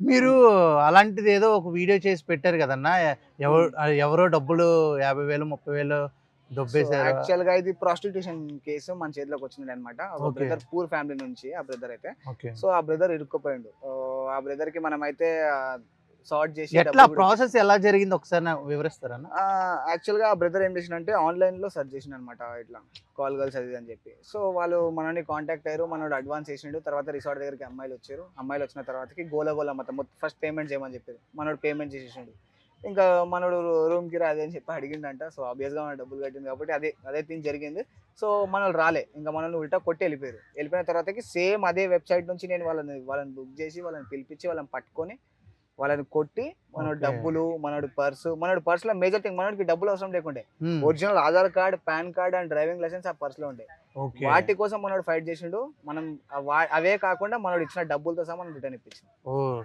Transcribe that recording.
మీరు అలాంటిది ఏదో ఒక వీడియో చేసి పెట్టారు కదన్నా! ఎవరు హ్మ్. ఎవరో డబ్బులు 50,000, 30,000 సో, దొబ్బేసారు. యాక్చువల్‌గా ఇది ప్రాస్టిట్యూషన్ కేసు మన చేతిలోకొచ్చిందనమాట. ఒక ఓకే. బ్రదర్ పూర్ ఫ్యామిలీ నుంచి ఆ బ్రదర్ అయితే. ఓకే. సో, ఆ బ్రదర్ ఇరుక్కుపోయిండు. ఆ బ్రదర్‌కి మనమైతే సార్ట్ జేసి ఎట్లా డబ్బులు గూడా ప్రాసెస్ ఇప్పించాం. ఎలా జరిగిందో ఒకసారి నాకు వివరిస్తారన్నా? యాక్చువల్‌గా ఆ బ్రదర్ ఏం చేసిండంటే ఆన్‌లైన్‌లో సెర్చ్ చేసిండనమాట. ఇట్లా కాల్ గర్ల్స్ అది ఇది అని చెప్పి. సో, వాళ్ళు మనల్ని కాంటాక్ట్ అయ్యారు. మనోడు అడ్వాన్స్ ఏసిండు. తర్వాత రిసార్ట్ దగ్గరికి అమ్మాయిలొచ్చారు. అమ్మాయిలొచ్చిన తర్వాతకి గోల గోల మొత్తం ఫస్ట్ పేమెంట్ చేయమని చెప్పారు. మనోడు పేమెంట్ చేసేసిండు. ఇంకా మనోడు రూమ్‌కి రా అది అని చెప్పి అడిగిండంట. సో, ఆబ్వియస్‌గా మన డబ్బులు కట్టింది కాబట్టి అదే అదే థింగ్ జరిగింది. సో, మనోళ్ళు రాలే. ఇంక మనల్ని ఉల్టా కొట్టి ఎళ్ళిపోయారు. ఎళ్ళిపోయిన తర్వాతకి సేమ్ అదే వెబ్‌సైట్ నుంచి నేను వాళ్ళని బుక్ చేసి, వాళ్ళని పిలిపించి, వాళ్ళని పట్టుకొని, వాళ్ళని కొట్టి, మనోడి ఓకే. డబ్బులు, మనోడి పర్స్‌లో మేజర్ థింగ్ మనోడికి డబ్బులు అవసరం లేకుండే. హ్మ్. Original Aadhaar card, PAN card and driving licence ఆ పర్స్‌లో ఉండే. ఓకే. వాటి కోసం మనోడు ఫైట్ చేసిండు. మనం అవే కాకుండా మనోడు ఇచ్చిన డబ్బులతో సహా మనం రిటర్న్ ఇప్పించాం. ఓహ్!